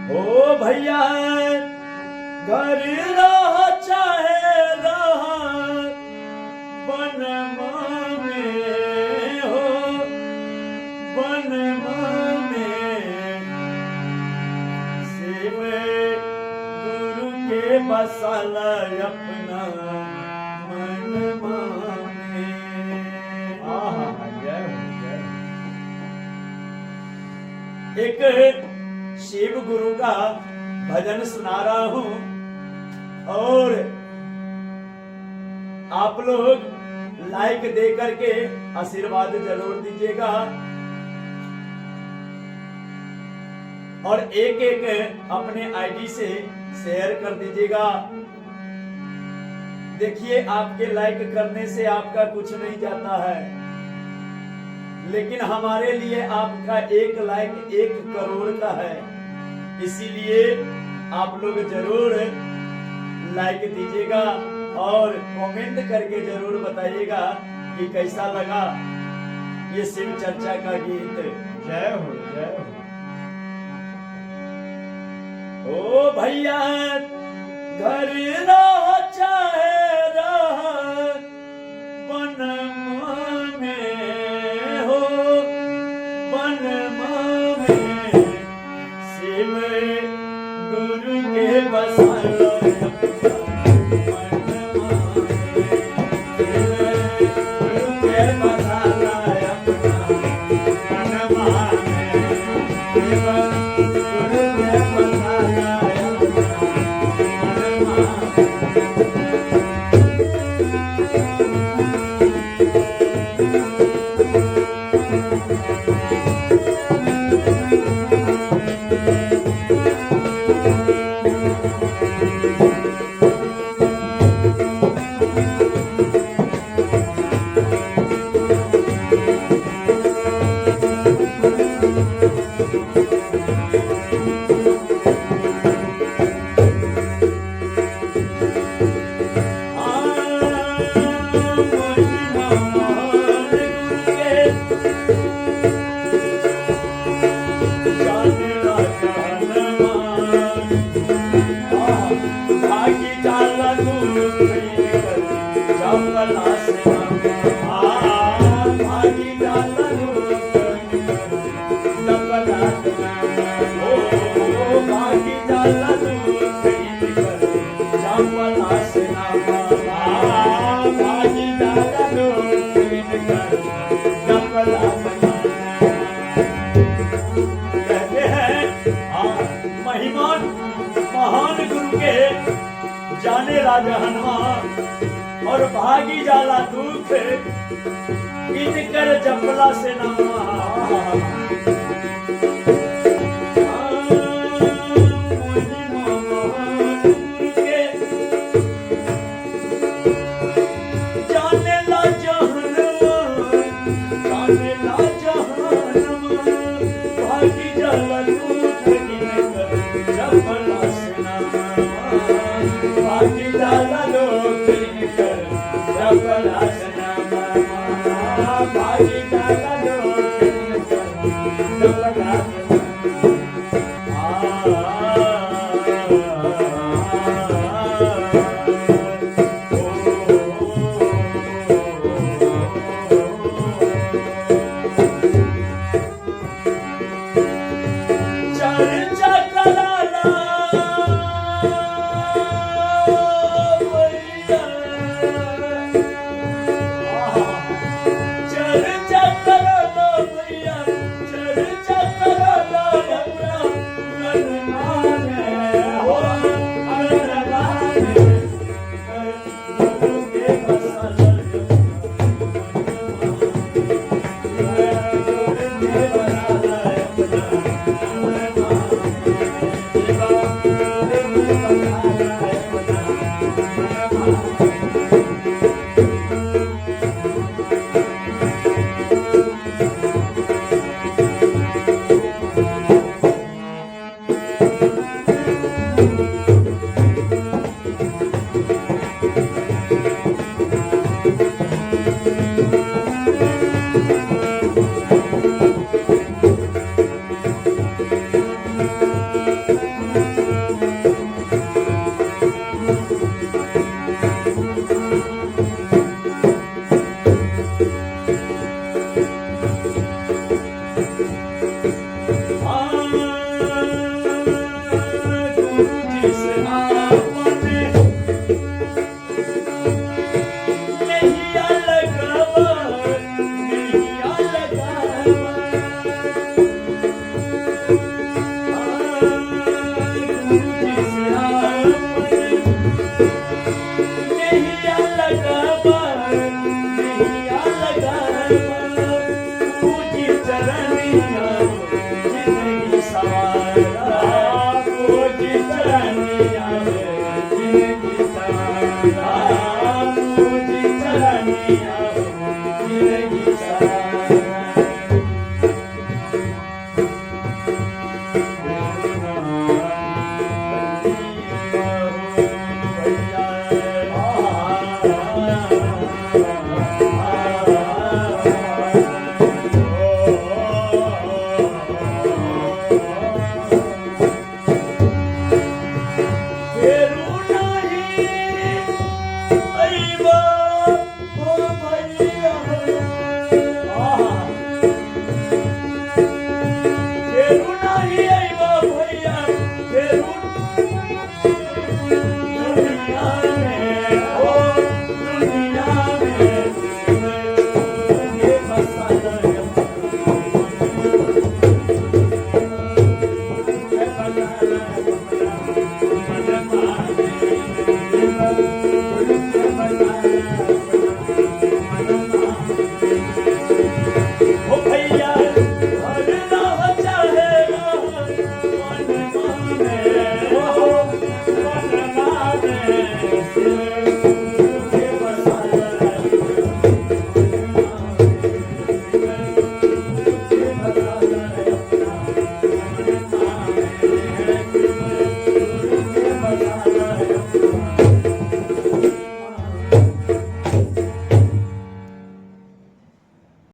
ओ भैया घर रह चाहे रह वनमा में हो, वनमा में शिव गुरु के बसल अपना मनमा में। एक शिव गुरु का भजन सुना रहा हूं और आप लोग लाइक दे करके आशीर्वाद जरूर दीजिएगा और एक एक अपने आईडी से शेयर कर दीजिएगा। देखिए आपके लाइक करने से आपका कुछ नहीं जाता है, लेकिन हमारे लिए आपका एक लाइक 1 करोड़ का है। इसीलिए आप लोग जरूर लाइक दीजिएगा और कमेंट करके जरूर बताइएगा कि कैसा लगा ये शिव चर्चा का गीत। जय हो जय हो। ओ भैया घर रह चाहे रह वनमा में हो, वनमा में शिव गुरु के बसल महान गुरु के जाने राजा हनुमान और भागी जाला दुख इनकर जपला से नमवा।